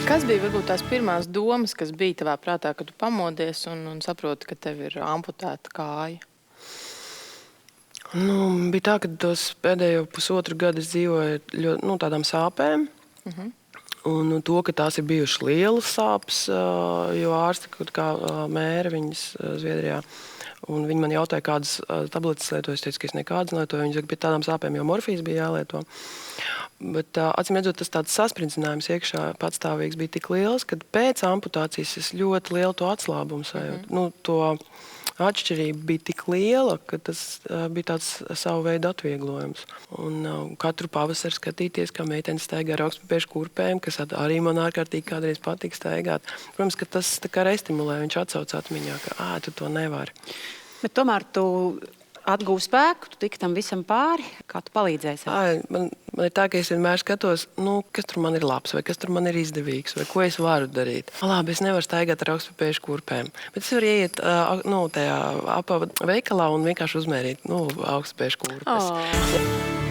Kas bija varbūt tās pirmās domas, kas bija tavā prātā, kad tu pamodies un saproti, ka tev ir amputēta kāja? Bija tā, ka tos pēdējo pusotru gadu es dzīvoju ļoti tādām sāpēm. Un to, ka tās ir bijušas lielas sāpes, jo ārsti, kā mēra viņas Zviedrijā, un viņi man jautāja, kādas tabletes lietoju. Es teicu, ka es nekādas nelietoju. Viņi saka, pie tādām sāpēm jau morfijas bija jālieto. Bet, acīm redzot, tas tāds sasprincinājums iekšā patstāvīgs bija tik liels, ka pēc amputācijas es ļoti lielu to atslābumu sajūtu. To atšķirība bija tik liela, ka tas bija tāds savu veidu atvieglojums. Un katru pavasaru skatīties, kā meitenes staigā ar augstpapēžu kurpēm, kas arī man ārkārtīgi kādreiz patīk staigāt. Protams, ka tas tā kā restimulē, viņš atsauc atmiņā, ka tu to nevari. Bet tomēr tu atgūsi spēku, tu tiki tam visam pāri, kā tu palīdzēsi? Man ir tā, ka es vienmēr skatos, kas tur man ir labs, vai kas tur man ir izdevīgs, vai ko es varu darīt. Labi, es nevaru staigāt ar augstpapēžu kurpēm, bet es varu ieiet tajā veikalā un vienkārši uzmērīt augstpapēžu kurpes.